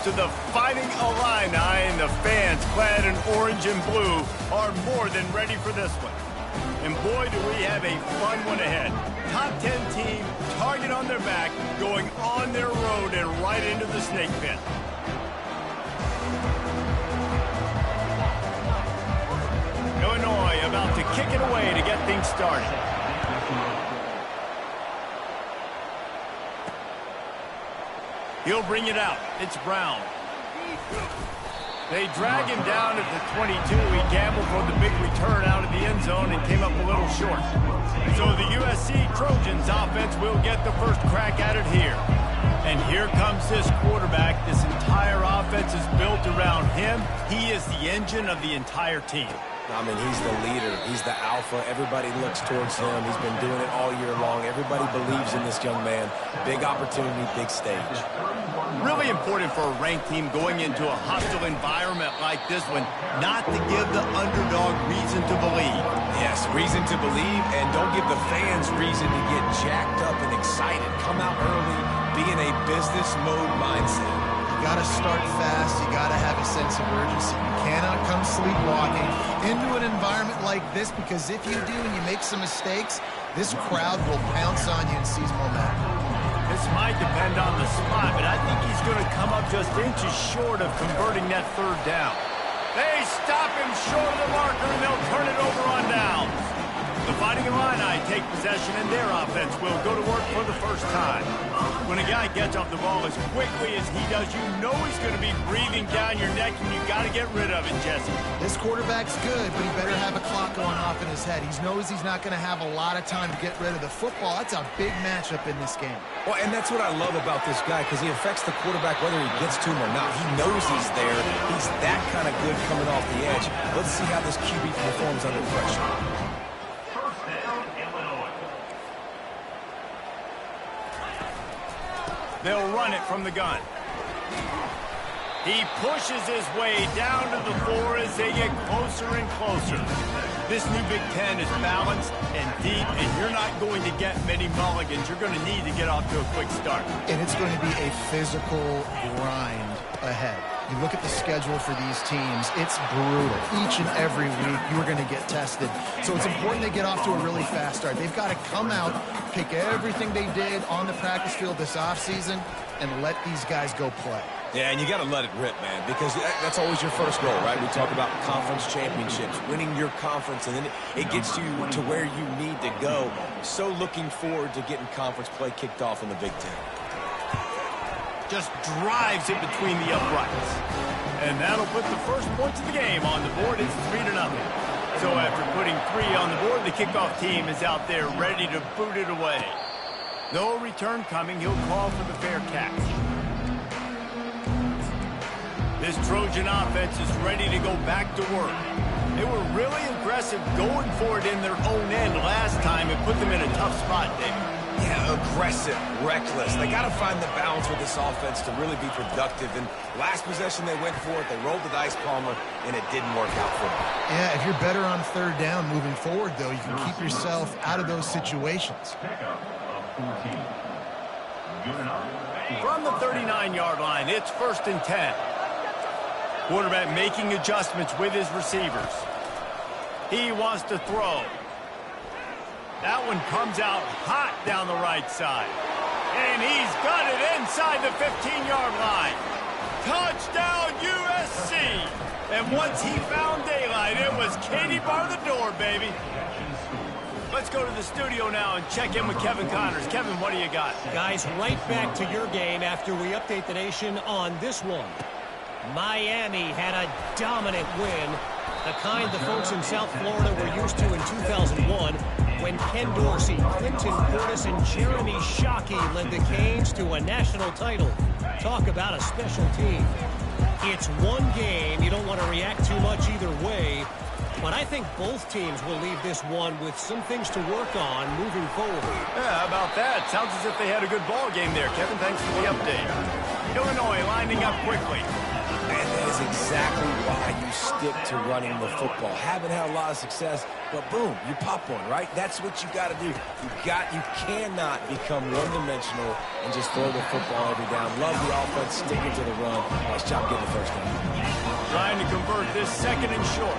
to the Fighting Illini, and the fans clad in orange and blue are more than ready for this one. And boy, do we have a fun one ahead. Top 10 team, target on their back, going on their road and right into the snake pit. Illinois about to kick it away to get things started. He'll bring it out. It's Brown. They drag him down at the 22. He gambled for the big return out of the end zone and came up a little short. So the USC Trojans offense will get the first crack at it here. And here comes this quarterback. This entire offense is built around him. He is the engine of the entire team. I mean, he's the leader. He's the alpha. Everybody looks towards him. He's been doing it all year long. Everybody believes in this young man. Big opportunity, big stage. Really important for a ranked team going into a hostile environment like this one, not to give the underdog reason to believe. Yes, reason to believe, and don't give the fans reason to get jacked up and excited. Come out early, be in a business mode mindset. You got to start fast. You got to have a sense of urgency. You cannot come sleepwalking into an environment like this, because if you do and you make some mistakes, this crowd will pounce on you and seize momentum. This might depend on the spot, but I think he's going to come up just inches short of converting that third down. They stop him short of the marker, and they'll turn it over on downs. The Fighting Illini take possession, and their offense will go to work for the first time. When a guy gets off the ball as quickly as he does, you know he's going to be breathing down your neck, and you got to get rid of it, Jesse. This quarterback's good, but he better have a clock going off in his head. He knows he's not going to have a lot of time to get rid of the football. That's a big matchup in this game. Well, and that's what I love about this guy, because he affects the quarterback whether he gets to him or not. He knows he's there. He's that kind of good coming off the edge. Let's see how this QB performs under pressure. They'll run it from the gun. He pushes his way down to the floor as they get closer and closer. This new Big Ten is balanced and deep, and you're not going to get many mulligans. You're going to need to get off to a quick start. And it's going to be a physical grind ahead. You look at the schedule for these teams, it's brutal. Each and every week, you're going to get tested. So it's important they get off to a really fast start. They've got to come out, pick everything they did on the practice field this offseason, and let these guys go play. Yeah, and you got to let it rip, man, because that's always your first goal, right? We talk about conference championships, winning your conference, and then it gets you to where you need to go. So looking forward to getting conference play kicked off in the Big Ten. Just drives it between the uprights. And that'll put the first points of the game on the board. It's 3-0. So after putting 3 on the board, the kickoff team is out there ready to boot it away. No return coming. He'll call for the fair catch. This Trojan offense is ready to go back to work. They were really aggressive going for it in their own end last time and put them in a tough spot, David. Yeah, aggressive, reckless. They got to find the balance with this offense to really be productive. And last possession they went for it. They rolled the dice, Palmer, and it didn't work out for them. Yeah, if you're better on third down moving forward, though, you can keep yourself out of those situations. From the 39-yard line, it's 1st and 10. Quarterback making adjustments with his receivers. He wants to throw. That one comes out hot down the right side. And he's got it inside the 15-yard line. Touchdown, USC. And once he found daylight, it was Katie bar the door, baby. Let's go to the studio now and check in with Kevin Connors. Kevin, what do you got? Guys, right back to your game after we update the nation on this one. Miami had a dominant win, the kind the folks in South Florida were used to in 2001 when Ken Dorsey, Clinton Portis, and Jeremy Shockey led the Canes to a national title. Talk about a special team. It's one game. You don't want to react too much either way. But I think both teams will leave this one with some things to work on moving forward. Yeah, how about that? Sounds as if they had a good ball game there, Kevin. Thanks for the update. Illinois lining up quickly. And that is exactly why you stick to running the football. Haven't had a lot of success, but boom, you pop one, right? That's what you got to do. You cannot become one-dimensional and just throw the football every down. Love the offense, sticking to the run, Nice job getting the first down. Trying to convert this second and short.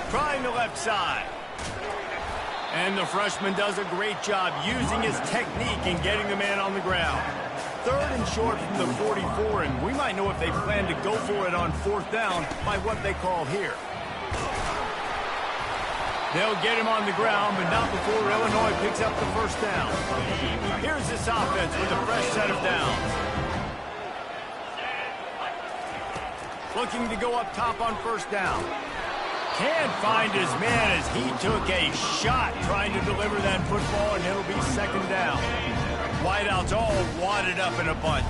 Trying the left side. And the freshman does a great job using his technique and getting the man on the ground. Third and short from the 44, and we might know if they plan to go for it on fourth down by what they call here. They'll get him on the ground, but not before Illinois picks up the first down. Here's this offense with a fresh set of downs. Looking to go up top on first down. Can't find his man as he took a shot trying to deliver that football, and it'll be second down. Wideouts all wadded up in a bunch.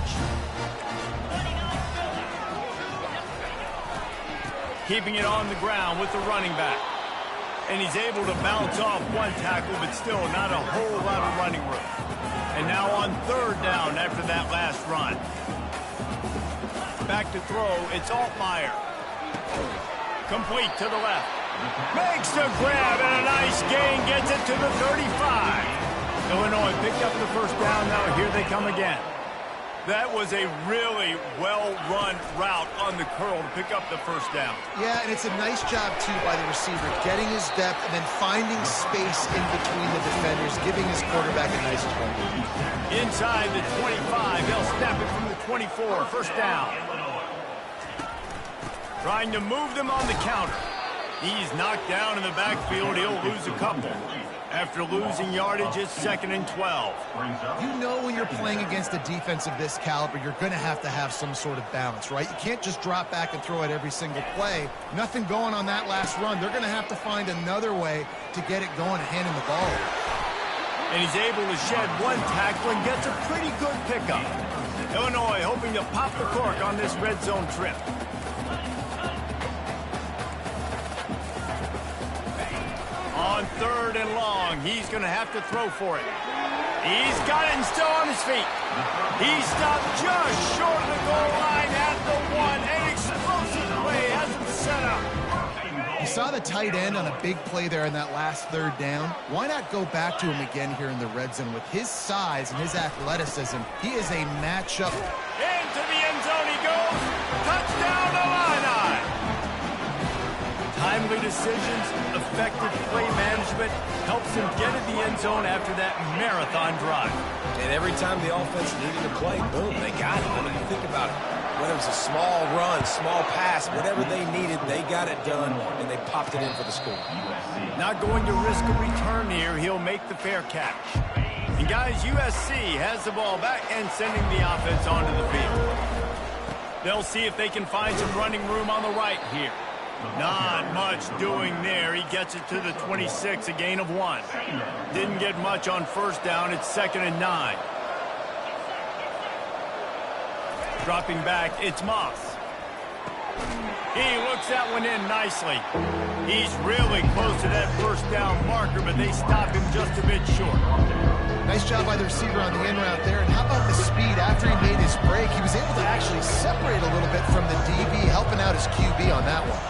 Keeping it on the ground with the running back. And he's able to bounce off one tackle, but still not a whole lot of running room. And now on third down after that last run. Back to throw, it's Altmaier. Complete to the left. Makes the grab and a nice gain, gets it to the 35. Illinois picked up the first down, now here they come again. That was a really well-run route on the curl to pick up the first down. Yeah, and it's a nice job, too, by the receiver, getting his depth and then finding space in between the defenders, giving his quarterback a nice target. Inside the 25, they'll snap it from the 24, first down. Trying to move them on the counter. He's knocked down in the backfield. He'll lose a couple. After losing yardage, it's second and 12. You know when you're playing against a defense of this caliber, you're going to have some sort of balance, right? You can't just drop back and throw it every single play. Nothing going on that last run. They're going to have to find another way to get it going and hand him the ball. And he's able to shed one tackle and gets a pretty good pickup. Illinois hoping to pop the cork on this red zone trip. On third and long, he's going to have to throw for it. He's got it and still on his feet. He stopped just short of the goal line at the one. An explosive play has him set up. You saw the tight end on a big play there in that last third down. Why not go back to him again here in the red zone? With his size and his athleticism, he is a matchup. Into the end zone he goes. Touchdown Illini. Timely decisions, effective play management helps him get in the end zone after that marathon drive. And every time the offense needed to play, boom, they got it. I mean, you think about it. Whether it was a small run, small pass, whatever they needed, they got it done, and they popped it in for the score. Not going to risk a return here. He'll make the fair catch. And guys, USC has the ball back and sending the offense onto the field. They'll see if they can find some running room on the right here. Not much doing there. He gets it to the 26, a gain of 1. Didn't get much on first down. It's second and 9. Dropping back, it's Moss. He looks that one in nicely. He's really close to that first down marker, but they stop him just a bit short. Nice job by the receiver on the in route there. And how about the speed after he made his break? He was able to actually separate a little bit from the DB, helping out his QB on that one.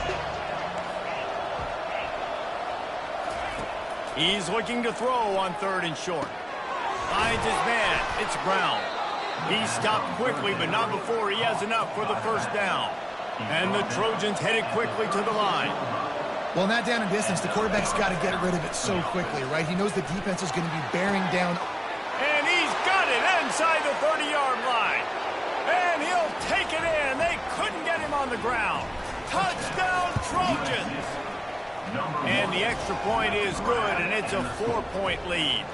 He's looking to throw on third and short. Finds his man. It's Brown. He stopped quickly, but not before he has enough for the first down. And the Trojans headed quickly to the line. Well, in that down and distance, the quarterback's got to get rid of it so quickly, right? He knows the defense is going to be bearing down. And he's got it inside the 30-yard line. And he'll take it in. They couldn't get him on the ground. Touchdown, Trojans. And the extra point is good, and it's a 4-point lead.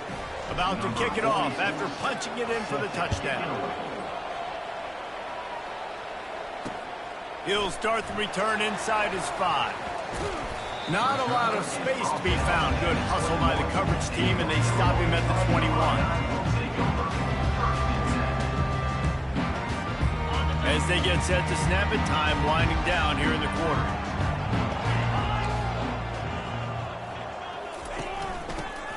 About to kick it off after punching it in for the touchdown. He'll start the return inside his 5. Not a lot of space to be found. Good hustle by the coverage team, and they stop him at the 21. As they get set to snap it, time winding down here in the quarter.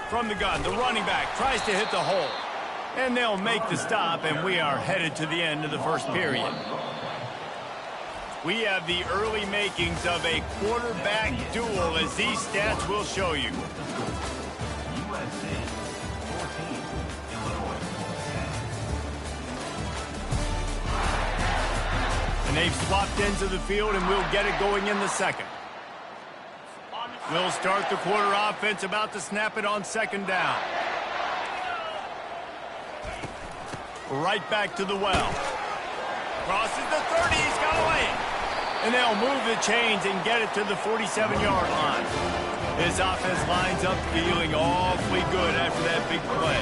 From the gun, the running back tries to hit the hole. And they'll make the stop, and we are headed to the end of the first period. We have the early makings of a quarterback duel, as these stats will show you. They've swapped ends of the field, and we'll get it going in the second. We'll start the quarter offense, about to snap it on second down. Right back to the well. Crosses the 30, he's got away. And they'll move the chains and get it to the 47-yard line. His offense lines up feeling awfully good after that big play.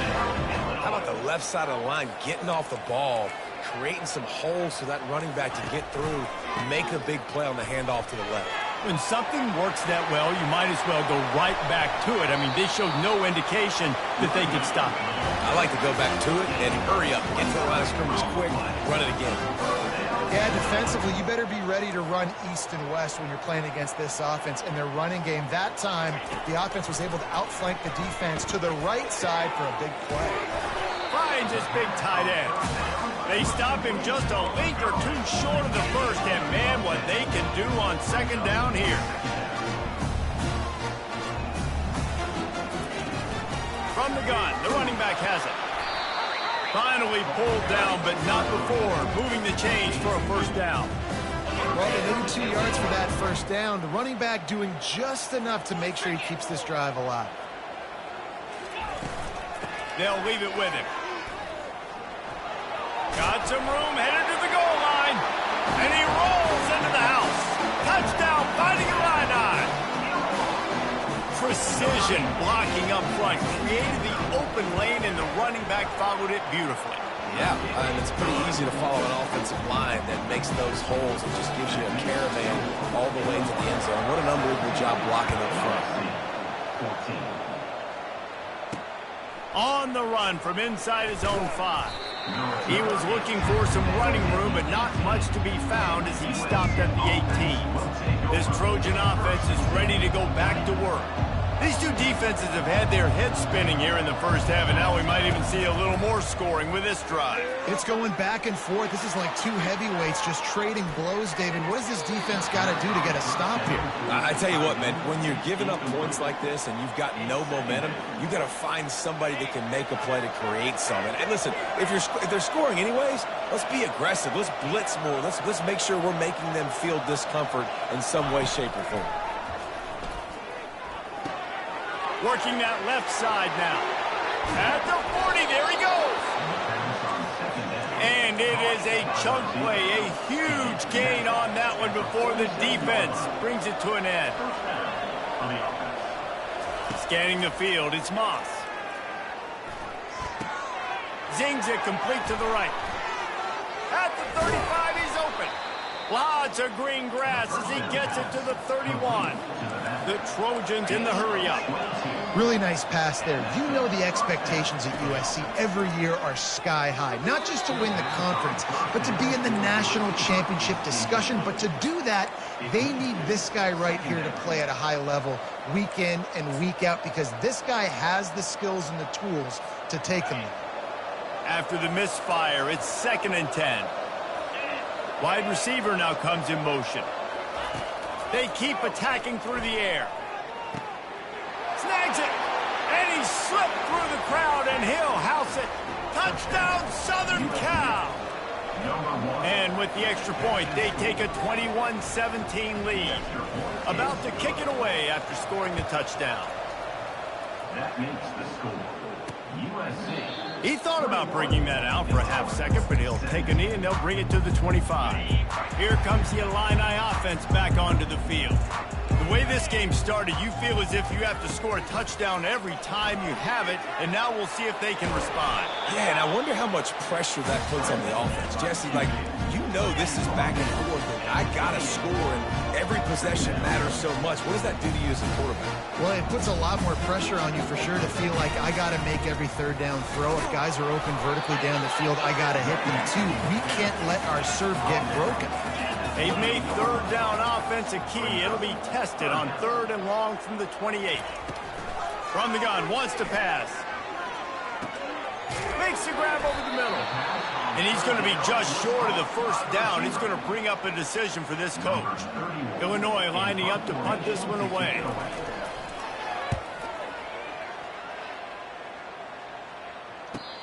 How about the left side of the line getting off the ball, creating some holes for that running back to get through, make a big play on the handoff to the left. When something works that well, you might as well go right back to it. I mean, they showed no indication that they could stop it. I like to go back to it and hurry up, get to the line of scrimmage quick, run it again. Yeah, defensively, you better be ready to run east and west when you're playing against this offense. In their running game, that time, the offense was able to outflank the defense to the right side for a big play. Finds his big tight end. They stop him just a link or two short of the first, and man, what they can do on second down here. From the gun, the running back has it. Finally pulled down, but not before moving the chains for a first down. Well, they needed 2 yards for that first down. The running back doing just enough to make sure he keeps this drive alive. They'll leave it with him. Got some room, headed to the goal line. And he rolls into the house. Touchdown, finding Ncaa. Precision blocking up front. Created the open lane, and the running back followed it beautifully. Yeah, and it's pretty easy to follow an offensive line that makes those holes and just gives you a caravan all the way to the end zone. What an unbelievable job blocking up front. On the run from inside his own 5. He was looking for some running room, but not much to be found as he stopped at the 18. This Trojan offense is ready to go back to work. These two defenses have had their heads spinning here in the first half, and now we might even see a little more scoring with this drive. It's going back and forth. This is like two heavyweights just trading blows, David. What does this defense got to do to get a stop here? I tell you what, man, when you're giving up points like this and you've got no momentum, you got to find somebody that can make a play to create something. And listen, if they're scoring anyways, let's be aggressive. Let's blitz more. Let's make sure we're making them feel discomfort in some way, shape, or form. Working that left side now. At the 40, there he goes. And it is a chunk play, a huge gain on that one before the defense brings it to an end. Scanning the field, it's Moss. Zings it complete to the right. At the 35, he's open. Lots of green grass as he gets it to the 31. The Trojans in the hurry-up. Really nice pass there. You know the expectations at USC every year are sky high. Not just to win the conference, but to be in the national championship discussion. But to do that, they need this guy right here to play at a high level week in and week out, because this guy has the skills and the tools to take them there. After the misfire, it's 2nd and 10. Wide receiver now comes in motion. They keep attacking through the air. Snags it, and he slipped through the crowd, and he'll house it. Touchdown, Southern Cal. And with the extra point, they take a 21-17 lead. About to kick it away after scoring the touchdown. That makes the score USC. He thought about bringing that out for a half second, but he'll take a knee and they'll bring it to the 25. Here comes the Illini offense back onto the field. The way this game started, you feel as if you have to score a touchdown every time you have it, and now we'll see if they can respond. Yeah, and I wonder how much pressure that puts on the offense. Jesse, like, you know this is back and forth, and I got to score, and every possession matters so much. What does that do to you as a quarterback? Well, it puts a lot more pressure on you for sure to feel like I got to make every third down throw. If guys are open vertically down the field, I got to hit them too. We can't let our serve get broken. They've made third down offense a key. It'll be tested on 3rd and long from the 28. From the gun, wants to pass. Makes the grab over the middle. And he's going to be just short of the first down. He's going to bring up a decision for this coach. Illinois lining up to punt this one away.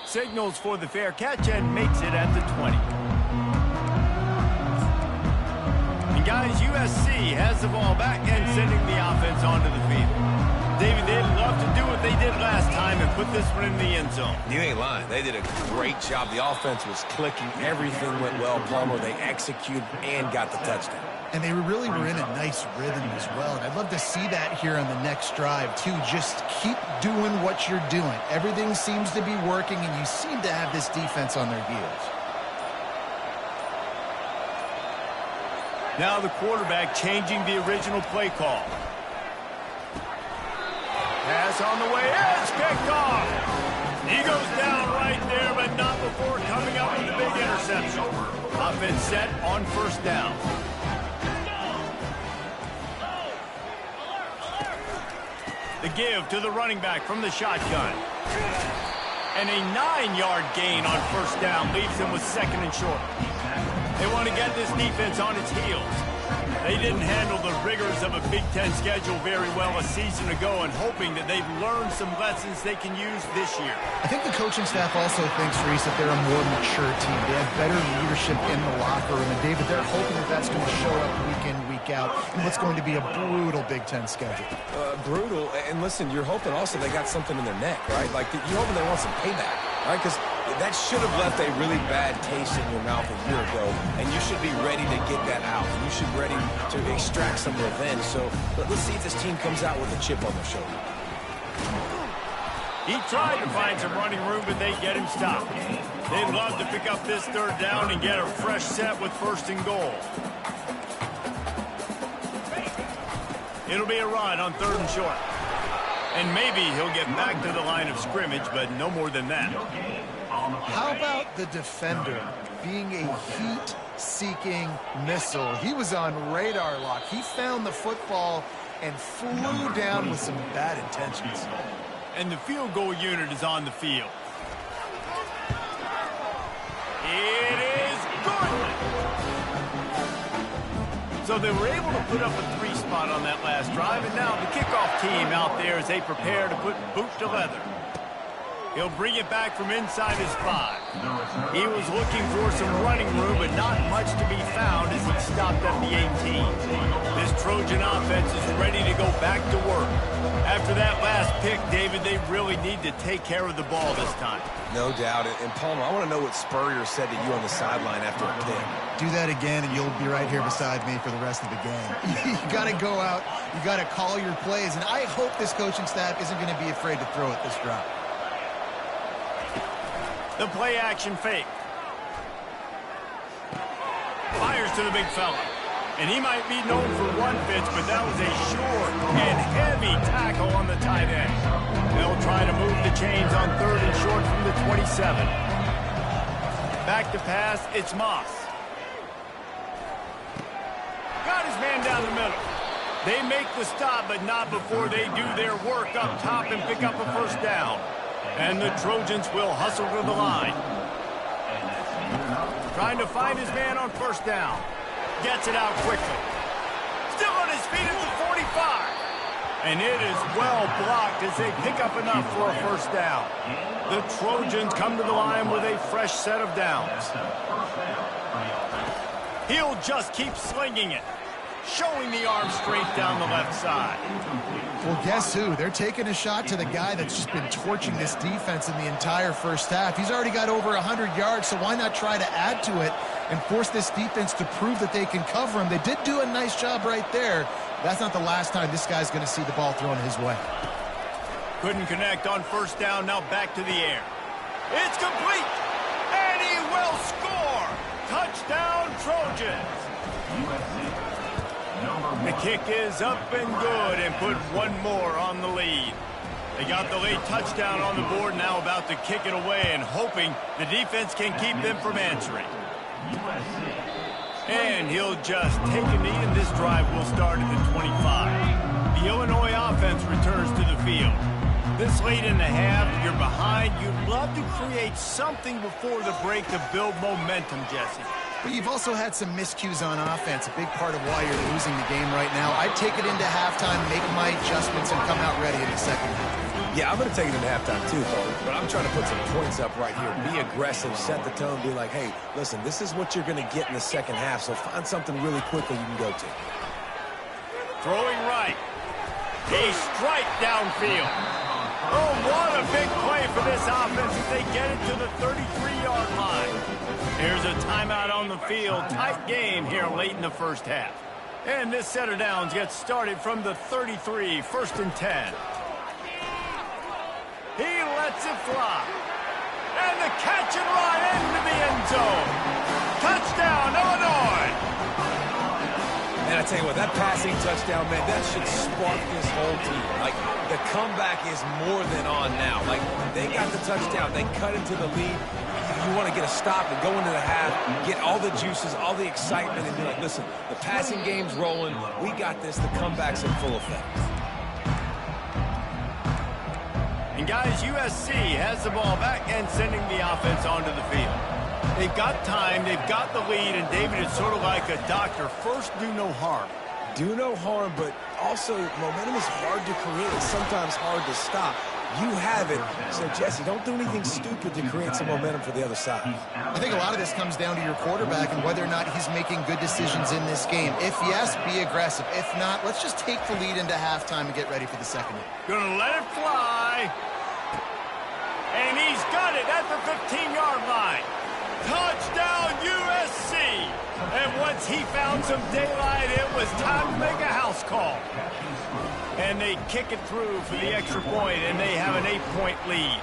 Signals for the fair catch and makes it at the 20. guys, USC has the ball back and sending the offense onto the field. David, they'd love to do what they did last time and put this one in the end zone. You ain't lying. They did a great job. The offense was clicking. Everything went well, Palmer. They executed and got the touchdown. And they really were in a nice rhythm as well. And I'd love to see that here on the next drive, too. Just keep doing what you're doing. Everything seems to be working, and you seem to have this defense on their heels. Now the quarterback changing the original play call. Pass on the way. It's picked off. He goes down right there, but not before coming up with a big interception. Offense set on first down. The give to the running back from the shotgun. And a 9-yard gain on first down leaves them with second and short. They want to get this defense on its heels. They didn't handle the rigors of a Big Ten schedule very well a season ago, and hoping that they've learned some lessons they can use this year. I think the coaching staff also thinks, Reese, that they're a more mature team. They have better leadership in the locker room. And, David, they're hoping that that's going to show up week in, week out in what's going to be a brutal Big Ten schedule. Brutal. And, listen, you're hoping also they got something in their neck, right? Like, you're hoping they want some payback, right? Because that should have left a really bad taste in your mouth a year ago, and you should be ready to get that out. And you should be ready to extract some revenge. So let's see if this team comes out with a chip on their shoulder. He tried to find some running room, but they get him stopped. They'd love to pick up this third down and get a fresh set with first and goal. It'll be a run on third and short. And maybe he'll get back to the line of scrimmage, but no more than that. How about the defender being a heat-seeking missile? He was on radar lock. He found the football and flew down with some bad intentions. And the field goal unit is on the field. It is good. So they were able to put up a 3 spot on that last drive, and now the kickoff team out there as they prepare to put boot to leather. He'll bring it back from inside his 5. He was looking for some running room, but not much to be found as he stopped at the 18. This Trojan offense is ready to go back to work. After that last pick, David, they really need to take care of the ball this time. No doubt. And Palmer, I want to know what Spurrier said to you on the sideline after a pick. Do that again, and you'll be right here beside me for the rest of the game. You got to go out. You got to call your plays, and I hope this coaching staff isn't going to be afraid to throw it this drive. The play-action fake. Fires to the big fella. And he might be known for one pitch, but that was a short and heavy tackle on the tight end. They'll try to move the chains on third and short from the 27. Back to pass, it's Moss. Got his man down the middle. They make the stop, but not before they do their work up top and pick up a first down. And the Trojans will hustle to the line. Trying to find his man on first down. Gets it out quickly. Still on his feet at the 45. And it is well blocked as they pick up enough for a first down. The Trojans come to the line with a fresh set of downs. He'll just keep slinging it. Showing the arm strength down the left side. Well, guess who? They're taking a shot to the guy that's just been torching this defense in the entire first half. He's already got over 100 yards, so why not try to add to it and force this defense to prove that they can cover him? They did do a nice job right there. That's not the last time this guy's going to see the ball thrown his way. Couldn't connect on first down, now back to the air. It's complete, and he will score. Touchdown, Trojans. The kick is up and good and put one more on the lead. They got the late touchdown on the board, now about to kick it away and hoping the defense can keep them from answering. And he'll just take a knee, and this drive will start at the 25. The Illinois offense returns to the field. This late in the half, you're behind. You'd love to create something before the break to build momentum, Jesse. But you've also had some miscues on offense, a big part of why you're losing the game right now. I'd take it into halftime, make my adjustments, and come out ready in the second half. Yeah, I'm going to take it into halftime too, but I'm trying to put some points up right here. Be aggressive, set the tone, be like, hey, listen, this is what you're going to get in the second half, so find something really quickly you can go to. Throwing right. A strike downfield. Oh, what a big play for this offense as they get it to the 33-yard line. Here's a timeout on the field. Tight game here late in the first half. And this set of downs gets started from the 33, 1st and 10. He lets it fly. And the catch and run into the end zone. Touchdown, Illinois. And I tell you what, that passing touchdown, man, that should spark this whole team. Like, the comeback is more than on now. Like, they got the touchdown. They cut into the lead. You want to get a stop and go into the half, get all the juices, all the excitement, and be like, listen, the passing game's rolling. We got this. The comeback's in full effect. And guys, USC has the ball back and sending the offense onto the field. They've got time, they've got the lead, and David is sort of like a doctor. First, do no harm. Do no harm, but also momentum is hard to create. It's sometimes hard to stop. You have it. So, Jesse, don't do anything stupid to create some momentum for the other side. I think a lot of this comes down to your quarterback and whether or not he's making good decisions in this game. If yes, be aggressive. If not, let's just take the lead into halftime and get ready for the second half. Gonna let it fly. And he's got it at the 15-yard line. Touchdown, USC. And once he found some daylight, it was time to make a house call. And they kick it through for the extra point, and they have an 8-point lead.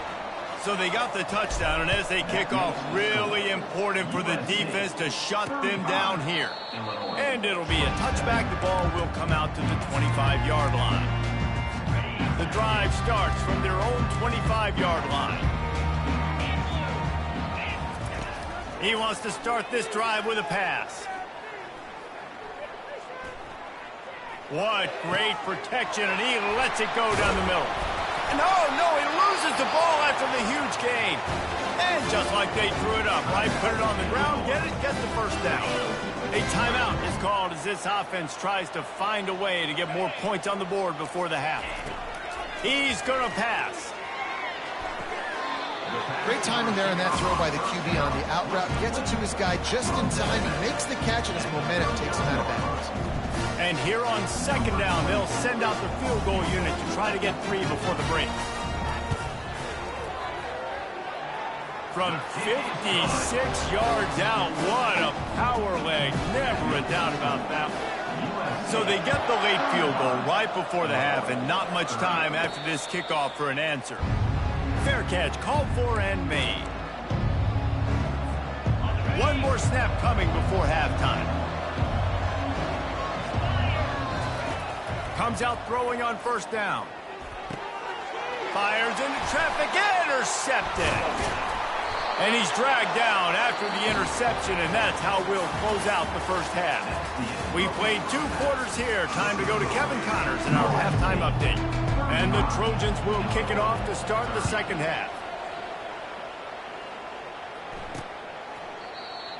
So they got the touchdown, and as they kick off, really important for the defense to shut them down here. And it'll be a touchback. The ball will come out to the 25-yard line. The drive starts from their own 25-yard line. He wants to start this drive with a pass. What great protection, and he lets it go down the middle. And no, he loses the ball after the huge gain. And just like they threw it up, right, put it on the ground, get the first down. A timeout is called as this offense tries to find a way to get more points on the board before the half. He's going to pass. Great timing there in that throw by the QB on the out route. Gets it to his guy just in time. He makes the catch, and his momentum takes him out of bounds. And here on second down, they'll send out the field goal unit to try to get 3 before the break. From 56 yards out, what a power leg. Never a doubt about that one. So they get the late field goal right before the half, and not much time after this kickoff for an answer. Fair catch called for and made. One more snap coming before halftime. Comes out throwing on first down. Fires into traffic, intercepted. And he's dragged down after the interception, and that's how we'll close out the first half. We played 2 quarters here. Time to go to Kevin Connors in our halftime update. And the Trojans will kick it off to start the second half.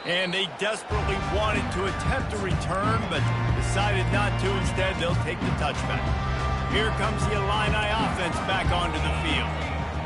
And they desperately wanted to attempt a return, but decided not to. Instead, they'll take the touchback. Here comes the Illini offense back onto the field.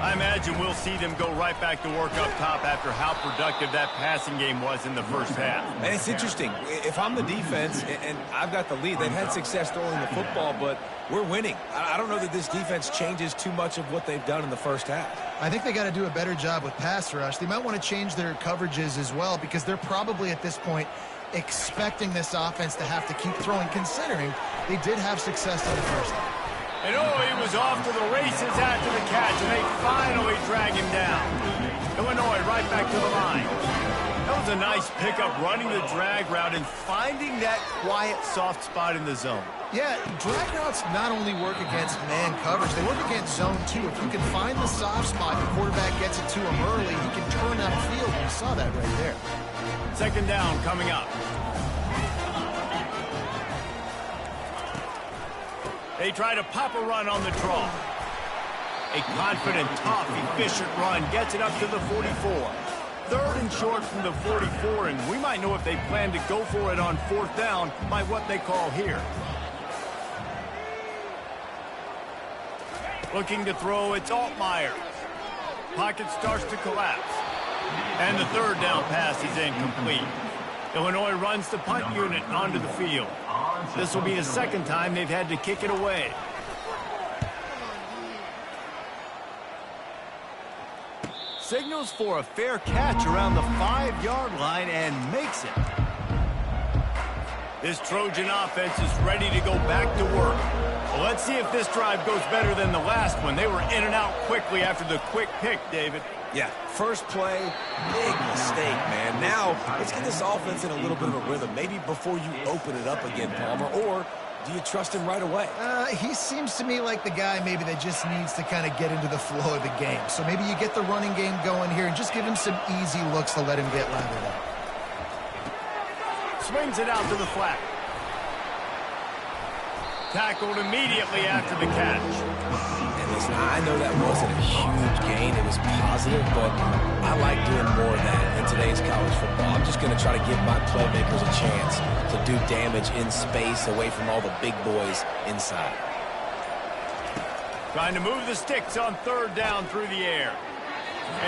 I imagine we'll see them go right back to work up top after how productive that passing game was in the first half. And it's interesting. If I'm the defense and I've got the lead, they've had success throwing the football, but we're winning. I don't know that this defense changes too much of what they've done in the first half. I think they got to do a better job with pass rush. They might want to change their coverages as well, because they're probably at this point expecting this offense to have to keep throwing, considering they did have success in the first half. And he was off to the races after the catch, and they finally drag him down. Illinois right back to the line. That was a nice pickup, running the drag route and finding that quiet, soft spot in the zone. Yeah, drag routes not only work against man coverage, they work against zone too. If you can find the soft spot, the quarterback gets it to him early, he can turn that field. We saw that right there. Second down coming up. They try to pop a run on the draw. A confident, tough, efficient run gets it up to the 44. 3rd and short from the 44, and we might know if they plan to go for it on 4th down by what they call here. Looking to throw, it's Altmaier. Pocket starts to collapse. And the third down pass is incomplete. Illinois runs the punt unit onto the field. This will be the second time they've had to kick it away. Signals for a fair catch around the 5-yard line and makes it. This Trojan offense is ready to go back to work. Well, let's see if this drive goes better than the last one. They were in and out quickly after the quick pick, David. Yeah, first play, big mistake, man. Now, let's get this offense in a little bit of a rhythm. Maybe before you open it up again, Palmer, or do you trust him right away? He seems to me like the guy maybe that just needs to kind of get into the flow of the game. So maybe you get the running game going here and just give him some easy looks to let him get lathered up. Swings it out to the flat. Tackled immediately after the catch. And listen, I know that wasn't a huge gain. It was positive, but I like doing more of that in today's college football. I'm just going to try to give my playmakers a chance to do damage in space away from all the big boys inside. Trying to move the sticks on third down through the air.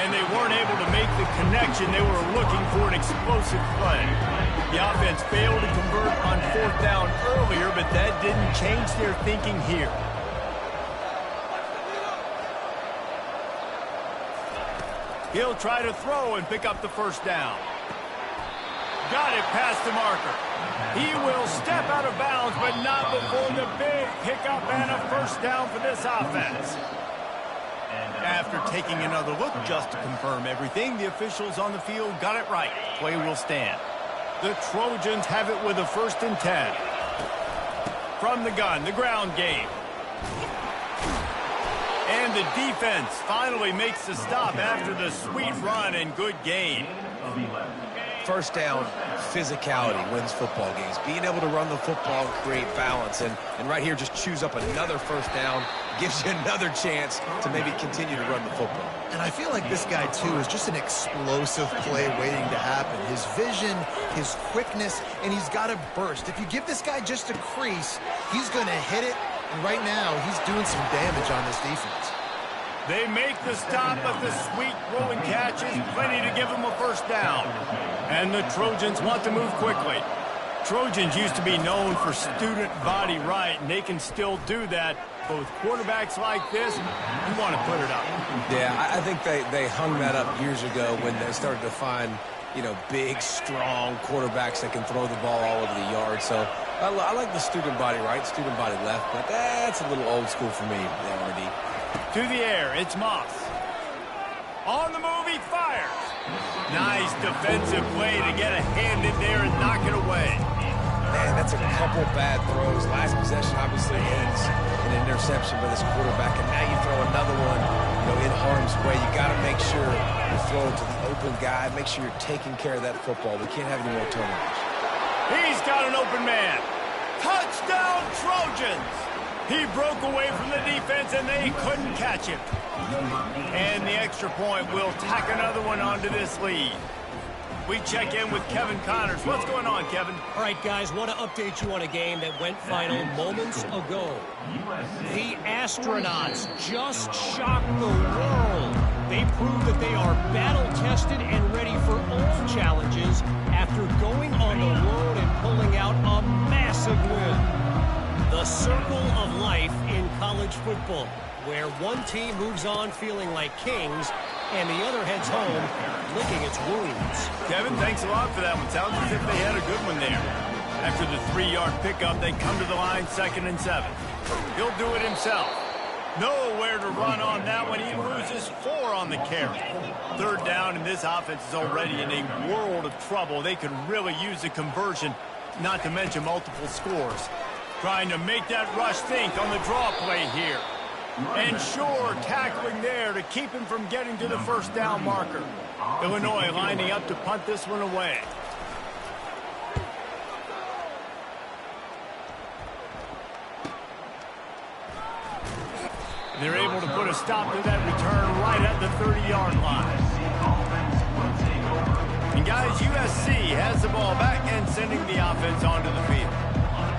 And they weren't able to make the connection. They were looking for an explosive play. The offense failed to convert on fourth down earlier, but that didn't change their thinking here. He'll try to throw and pick up the first down. Got it past the marker. He will step out of bounds, but not before the big pickup and a first down for this offense. After taking another look just to confirm everything, the officials on the field got it right. Play will stand. The Trojans have it with a 1st and 10. From the gun, the ground game. And the defense finally makes the stop after the sweet run and good gain. First down, physicality wins football games. Being able to run the football and create balance. And right here, just choose up another first down. Gives you another chance to maybe continue to run the football. And I feel like this guy, too, is just an explosive play waiting to happen. His vision, his quickness, and he's got a burst. If you give this guy just a crease, he's going to hit it. And right now, he's doing some damage on this defense. They make the stop, but the sweet rolling catch is plenty to give them a first down. And the Trojans want to move quickly. Trojans used to be known for student body right, and they can still do that. Both quarterbacks like this, you want to put it up. Yeah, I think they hung that up years ago when they started to find, you know, big, strong quarterbacks that can throw the ball all over the yard. So I like the student body right, student body left, but that's a little old school for me, the RD. To the air, it's Moss. On the move, he fires. Nice defensive play to get a hand in there and knock it away. Man, that's a couple bad throws. Last possession obviously ends an interception by this quarterback, and now you throw another one, you know, in harm's way. You got to make sure you're throwing to the open guy. Make sure you're taking care of that football. We can't have any more turnovers. He's got an open man. Touchdown, Trojans! He broke away from the defense, and they couldn't catch him. And the extra point will tack another one onto this lead. We check in with Kevin Connors. What's going on, Kevin? All right, guys, want to update you on a game that went final moments ago. The astronauts just shocked the world. They proved that they are battle-tested and ready for all challenges after going on the road and pulling out a massive win. The circle of life in college football, where one team moves on feeling like kings and the other heads home licking its wounds. Kevin, thanks a lot for that one. Sounds as if they had a good one there. After the 3-yard pickup, they come to the line 2nd and 7. He'll do it himself. Nowhere to run on that one. He loses 4 on the carry. 3rd down, and this offense is already in a world of trouble. They could really use a conversion, not to mention multiple scores. Trying to make that rush think on the draw play here. And sure, tackling there to keep him from getting to the first down marker. Illinois lining up to punt this one away. They're able to put a stop to that return right at the 30-yard line. And guys, USC has the ball back and sending the offense onto the field.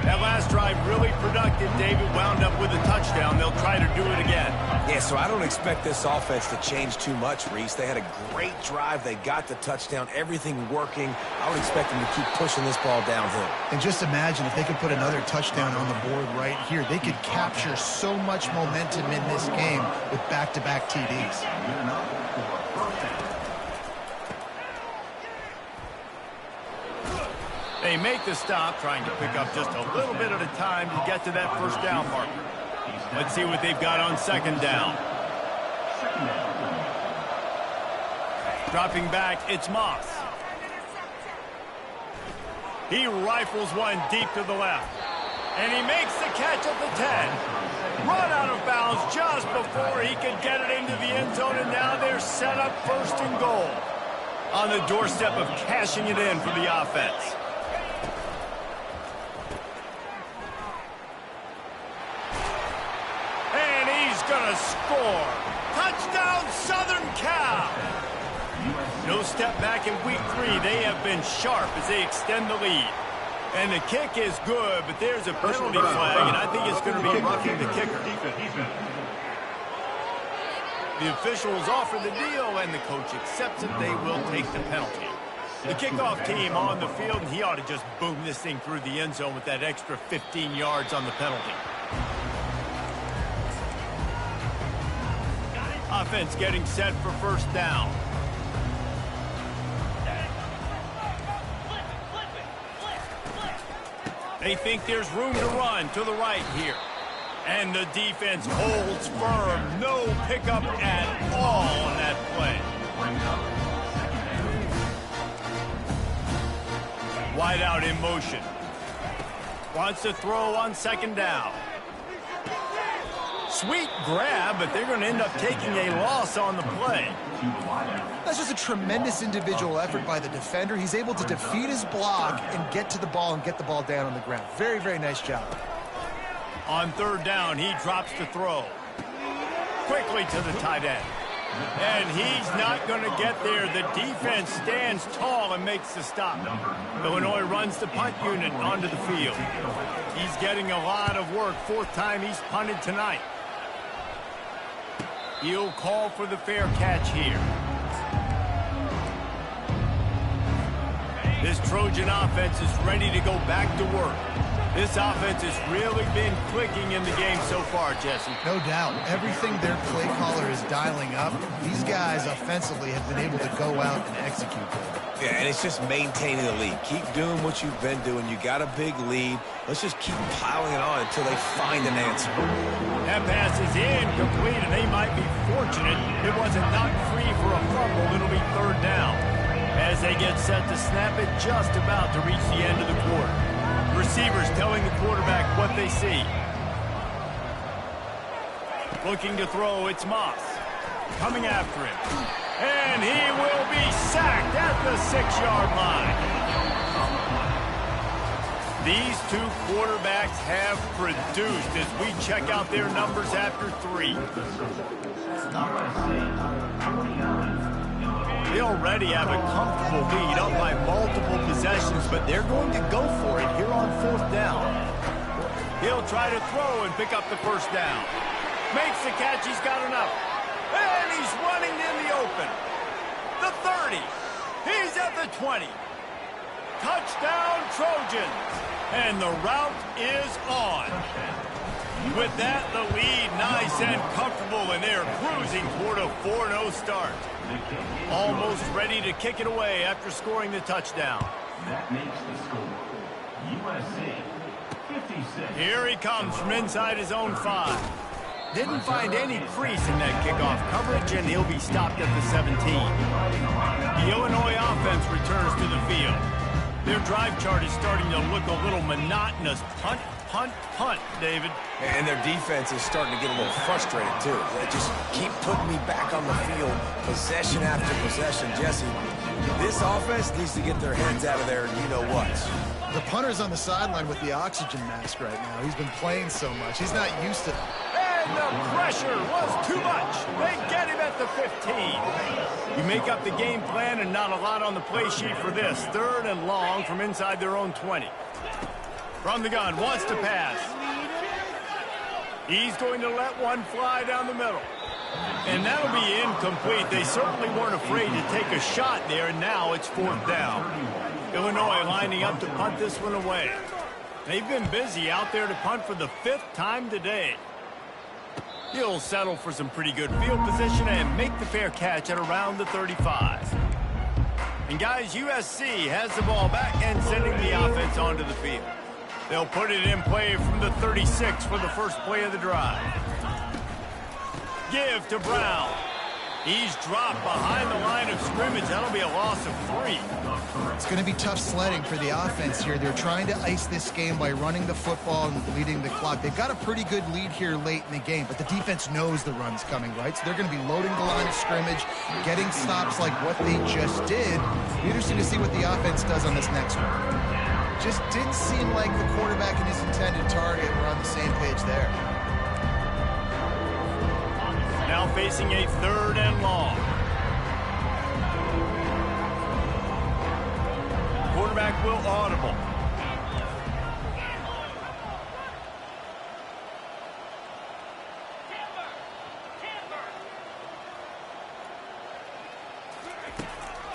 That last drive really productive. David wound up with a touchdown. They'll try to do it again. Yeah, so I don't expect this offense to change too much, Reese. They had a great drive. They got the touchdown. Everything working. I would expect them to keep pushing this ball downhill. And just imagine if they could put another touchdown on the board right here. They could capture so much momentum in this game with back-to-back TDs. They make the stop, trying to pick up just a little bit at a time to get to that first down marker. Let's see what they've got on second down. Dropping back, it's Moss. He rifles one deep to the left. And he makes the catch at the 10. Run out of bounds just before he could get it into the end zone, and now they're set up first and goal. On the doorstep of cashing it in for the offense. Gonna score. Touchdown, Southern Cal. No step back in week 3. They have been sharp as they extend the lead. And the kick is good, but there's a penalty flag, and I think it's going to be roughing the kicker. The officials offer the deal, and the coach accepts it. They will take the penalty. The kickoff team on the field, and he ought to just boom this thing through the end zone with that extra 15 yards on the penalty. Offense getting set for first down. They think there's room to run to the right here. And the defense holds firm. No pickup at all on that play. Wide out in motion. Wants to throw on second down. Sweet grab, but they're going to end up taking a loss on the play. That's just a tremendous individual effort by the defender. He's able to defeat his block and get to the ball and get the ball down on the ground. Very, very nice job. On third down, he drops to throw. Quickly to the tight end. And he's not going to get there. The defense stands tall and makes the stop. Illinois runs the punt unit onto the field. He's getting a lot of work. 4th time he's punted tonight. He'll call for the fair catch here. This Trojan offense is ready to go back to work. This offense has really been clicking in the game so far, Jesse. No doubt. Everything their play caller is dialing up, these guys offensively have been able to go out and execute. Yeah, and it's just maintaining the lead. Keep doing what you've been doing. You got a big lead. Let's just keep piling it on until they find an answer. That pass is incomplete, and they might be fortunate it wasn't knocked free for a fumble. It'll be third down. As they get set to snap it, just about to reach the end of the quarter. Receivers telling the quarterback what they see. Looking to throw, it's Moss. Coming after him. And he will be sacked at the 6-yard line. These two quarterbacks have produced as we check out their numbers after 3. They already have a comfortable lead up by multiple possessions, but they're going to go for it here on 4th down. He'll try to throw and pick up the first down. Makes the catch, he's got enough. And he's running in the open. The 30. He's at the 20. Touchdown, Trojans. And the route is on. With that, the lead nice and comfortable, and they're cruising toward a 4-0 start. Almost ready to kick it away after scoring the touchdown. That makes the score USC 56. Here he comes from inside his own 5. Didn't find any crease in that kickoff coverage, and he'll be stopped at the 17. The Illinois offense returns to the field. Their drive chart is starting to look a little monotonous. Punt, punt, punt, David. And their defense is starting to get a little frustrated, too. They just keep putting me back on the field, possession after possession. Jesse, this offense needs to get their heads out of there and you-know-what. The punter's on the sideline with the oxygen mask right now. He's been playing so much. He's not used to... And the pressure was too much. They get him at the 15. You make up the game plan and not a lot on the play sheet for this. 3rd and long from inside their own 20. From the gun, wants to pass. He's going to let one fly down the middle. And that'll be incomplete. They certainly weren't afraid to take a shot there, and now it's 4th down. Illinois lining up to punt this one away. They've been busy out there to punt for the 5th time today. He'll settle for some pretty good field position and make the fair catch at around the 35. And guys, USC has the ball back and sending the offense onto the field. They'll put it in play from the 36 for the first play of the drive. Give to Brown. He's dropped behind the line of scrimmage. That'll be a loss of 3. It's going to be tough sledding for the offense here. They're trying to ice this game by running the football and leading the clock. They've got a pretty good lead here late in the game, but the defense knows the run's coming, right? So they're going to be loading the line of scrimmage, getting stops like what they just did. Be interesting to see what the offense does on this next one. Just didn't seem like the quarterback and his intended target were on the same page there. Now facing a 3rd and long. Quarterback will audible.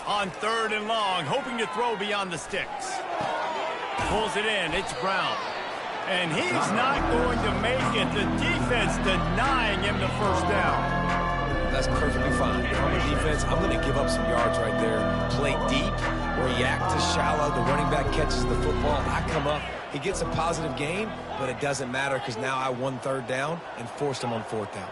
On 3rd and long, hoping to throw beyond the sticks. Pulls it in, it's Brown. And he's not going to make it. The defense denying him the 1st down. That's perfectly fine. On the defense, I'm going to give up some yards right there. Play deep, react to shallow. The running back catches the football. I come up. He gets a positive gain, but it doesn't matter because now I won 3rd down and forced him on 4th down.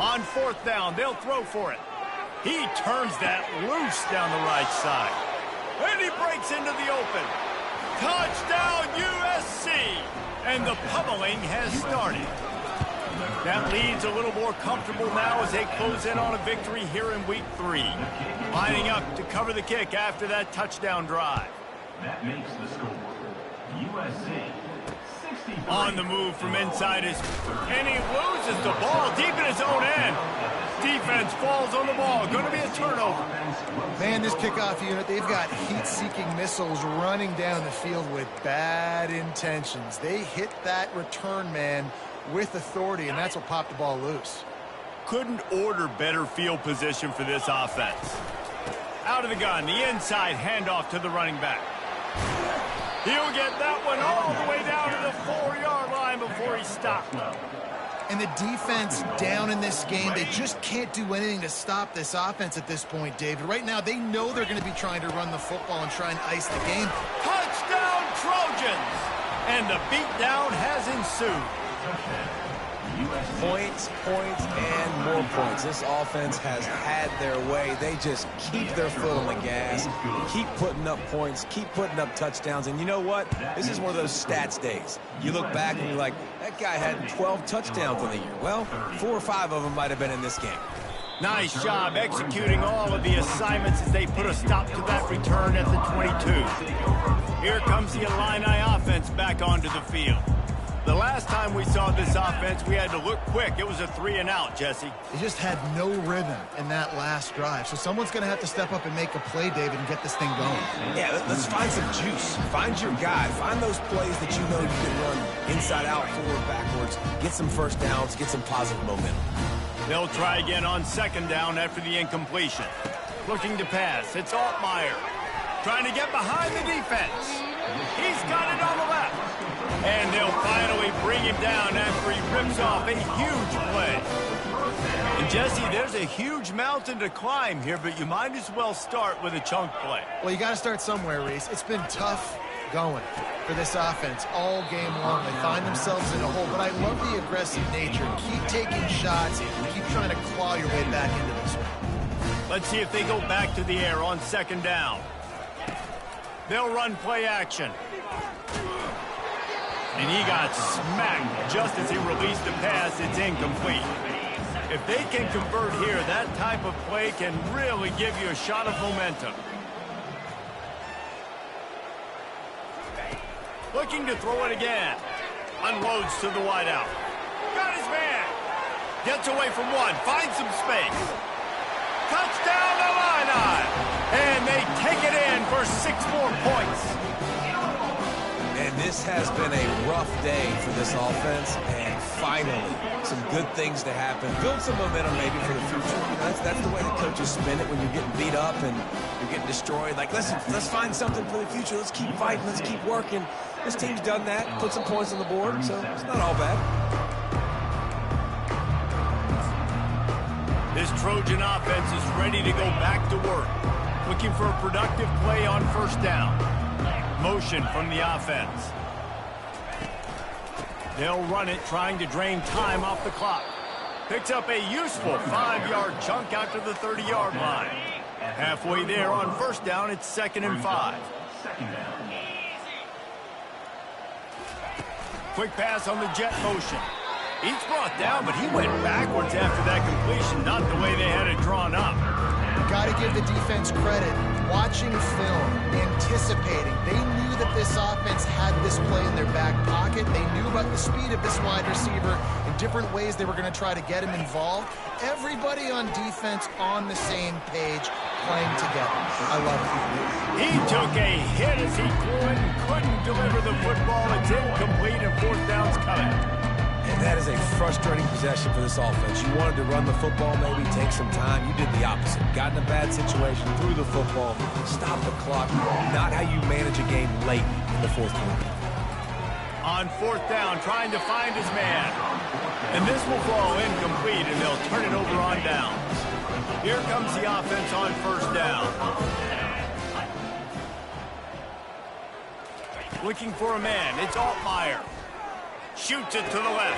On 4th down, they'll throw for it. He turns that loose down the right side. And he breaks into the open. Touchdown, USC! And the pummeling has started. That lead's a little more comfortable now as they close in on a victory here in Week 3. Lining up to cover the kick after that touchdown drive. That makes the score. USC 63. On the move from inside his... And he loses the ball deep in his own end. Defense falls on the ball. Going to be a turnover. Man, this kickoff unit, they've got heat-seeking missiles running down the field with bad intentions. They hit that return man with authority, and that's what popped the ball loose. Couldn't order better field position for this offense. Out of the gun, the inside handoff to the running back. He'll get that one all the way down to the 4-yard line before he stopped. And the defense down in this game, they just can't do anything to stop this offense at this point, David. Right now, they know they're going to be trying to run the football and try and ice the game. Touchdown, Trojans! And the beatdown has ensued. Points, and more points. This offense has had their way. They just keep their foot on the gas, keep putting up points, keep putting up touchdowns. And you know what? This is one of those stats days. You look back and you're like, that guy had 12 touchdowns in the year. Well, 4 or 5 of them might have been in this game. Nice job executing all of the assignments as they put a stop to that return at the 22. Here comes the Illini offense back onto the field. The last time we saw this offense, we had to look quick. It was a 3-and-out, Jesse. They just had no rhythm in that last drive. So someone's going to have to step up and make a play, David, and get this thing going. Yeah, let's find some juice. Find your guy. Find those plays that you know you can run inside out, forward, backwards. Get some 1st downs. Get some positive momentum. They'll try again on 2nd down after the incompletion. Looking to pass. It's Altmaier. Trying to get behind the defense. He's got it on the left. And they'll finally bring him down after he rips off a huge play. And Jesse, there's a huge mountain to climb here, but you might as well start with a chunk play. Well, you got to start somewhere, Reese. It's been tough going for this offense all game long. They find themselves in a hole, but I love the aggressive nature. Keep taking shots. Keep trying to claw your way back into this one. Let's see if they go back to the air on 2nd down. They'll run play action. And he got smacked just as he released the pass. It's incomplete. If they can convert here, that type of play can really give you a shot of momentum. Looking to throw it again. Unloads to the wideout. Got his man. Gets away from one. Finds some space. Touchdown, Illini! bring it in for 6 more points. And this has been a rough day for this offense, and finally, some good things to happen. Build some momentum maybe for the future. You know, that's the way the coaches spin it when you're getting beat up and you're getting destroyed. Like, let's find something for the future. Let's keep fighting. Let's keep working. This team's done that, put some points on the board, so it's not all bad. This Trojan offense is ready to go back to work. Looking for a productive play on first down. Motion from the offense. They'll run it, trying to drain time off the clock. Picks up a useful 5-yard chunk out to the 30-yard line. Halfway there on first down, it's 2nd and 5. Quick pass on the jet motion. He's brought down, but he went backwards after that completion, not the way they had it drawn up. Got to give the defense credit. Watching film, anticipating. They knew that this offense had this play in their back pocket. They knew about the speed of this wide receiver and different ways they were going to try to get him involved. Everybody on defense on the same page, playing together. I love it. He took a hit as he threw it and couldn't deliver the football. It's incomplete and 4th down's coming. And that is a frustrating possession for this offense. You wanted to run the football, maybe take some time. You did the opposite. Got in a bad situation, threw the football, stopped the clock. Not how you manage a game late in the 4th quarter. On 4th down, trying to find his man. And this will fall incomplete, and they'll turn it over on downs. Here comes the offense on first down. Looking for a man. It's Altmaier. Shoots it to the left.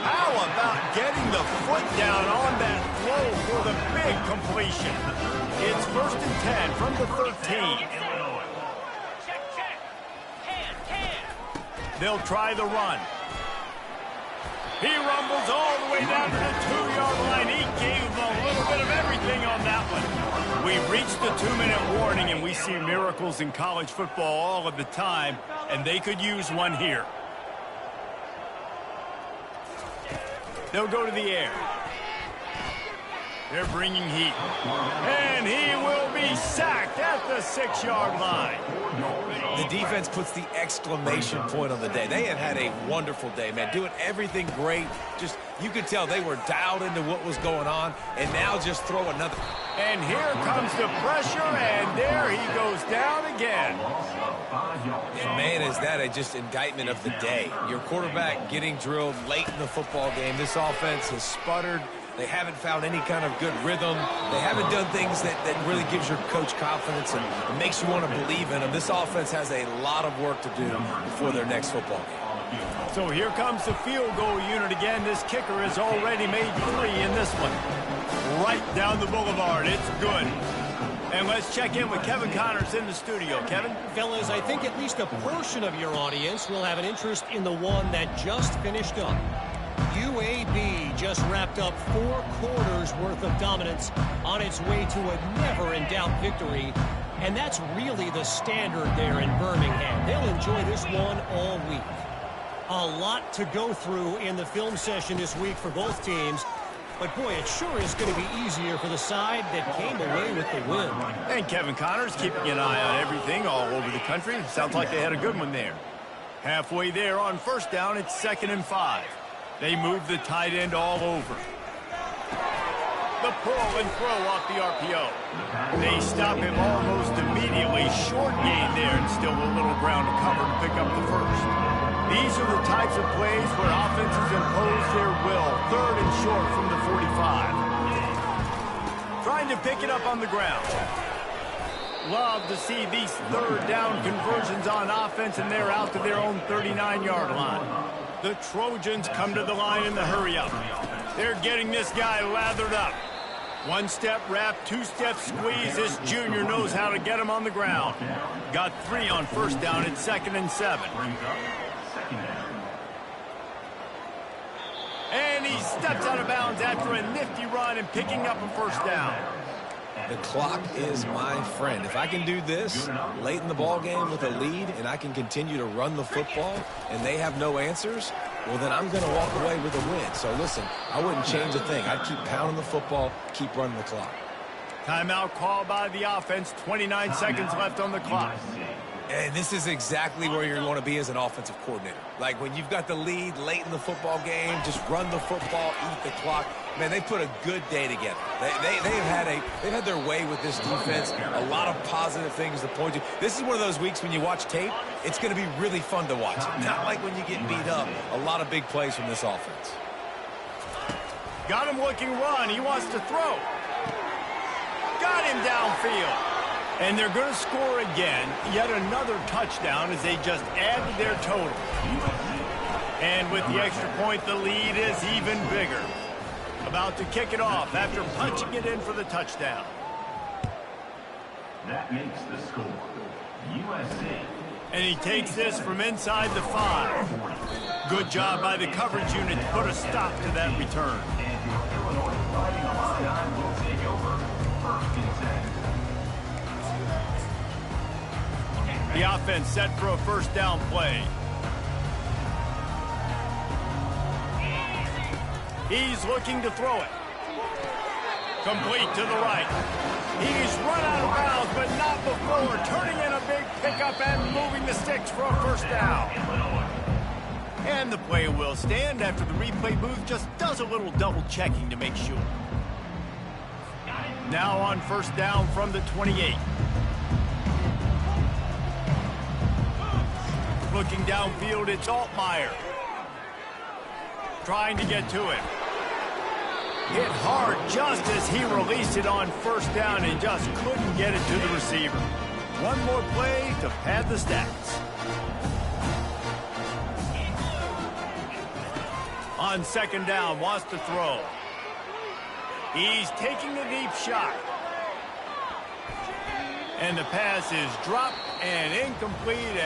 How about getting the foot down on that throw for the big completion? It's 1st and 10 from the 13. They'll try the run. He rumbles all the way down to the 2-yard line. He gave them a little bit of everything on that one. We've reached the 2-minute warning, and we see miracles in college football all of the time, and they could use one here. They'll go to the air. They're bringing heat. And he will be sacked at the 6-yard line. The defense puts the exclamation point on the day. They have had a wonderful day, man. Doing everything great. Just, you could tell they were dialed into what was going on. And now just throw another. And here comes the pressure, and there he goes down again. And man, is that a just indictment of the day. Your quarterback getting drilled late in the football game. This offense has sputtered. They haven't found any kind of good rhythm. They haven't done things that really gives your coach confidence and makes you want to believe in them. This offense has a lot of work to do before their next football game. So here comes the field goal unit again. This kicker has already made 3 in this one. Right down the boulevard. It's good. And let's check in with Kevin Connors in the studio. Kevin? Fellas, I think at least a portion of your audience will have an interest in the one that just finished up. UAB just wrapped up 4 quarters worth of dominance on its way to a never-in-doubt victory. And that's really the standard there in Birmingham. They'll enjoy this one all week. A lot to go through in the film session this week for both teams. But, boy, it sure is going to be easier for the side that came away with the win. And Kevin Connors keeping an eye on everything all over the country. Sounds like they had a good one there. Halfway there on first down, it's 2nd and 5. They move the tight end all over. The pull and throw off the RPO. They stop him almost immediately. Short gain there and still a little ground to cover to pick up the first. These are the types of plays where offenses impose their will. 3rd and short from the 45. Trying to pick it up on the ground. Love to see these 3rd down conversions on offense, and they're out to their own 39-yard line. The Trojans come to the line in the hurry-up. They're getting this guy lathered up. 1-step wrap, 2-step squeeze. This junior knows how to get him on the ground. Got 3 on first down. It's 2nd and 7. And he steps out of bounds after a nifty run and picking up a first down. The clock is my friend. If I can do this late in the ball game with a lead and I can continue to run the football and they have no answers, well, then I'm going to walk away with a win. So, listen, I wouldn't change a thing. I'd keep pounding the football, keep running the clock. Timeout called by the offense. 29 seconds left on the clock. And this is exactly where you're going to be as an offensive coordinator. Like when you've got the lead late in the football game, just run the football, eat the clock. Man, they put a good day together. They've had their way with this defense. A lot of positive things to point to. This is one of those weeks when you watch tape, it's going to be really fun to watch. Not like when you get beat up. A lot of big plays from this offense. Got him looking run. He wants to throw. Got him downfield. And they're going to score again. Yet another touchdown as they just added their total. And with the extra point, the lead is even bigger. About to kick it off after punching it in for the touchdown. That makes the score. USC. And he takes this from inside the 5. Good job by the coverage unit to put a stop to that return. And your Illinois Fighting Illini will take over. First and 10. The offense set for a first down play. He's looking to throw it. Complete to the right. He's run out of bounds, but not before turning in a big pickup and moving the sticks for a first down. And the play will stand after the replay booth just does a little double checking to make sure. Now on first down from the 28. Looking downfield, it's Altmaier. Trying to get to it. Hit hard just as he released it on first down and just couldn't get it to the receiver. One more play to pad the stats. On second down, wants to throw. He's taking a deep shot. And the pass is dropped and incomplete.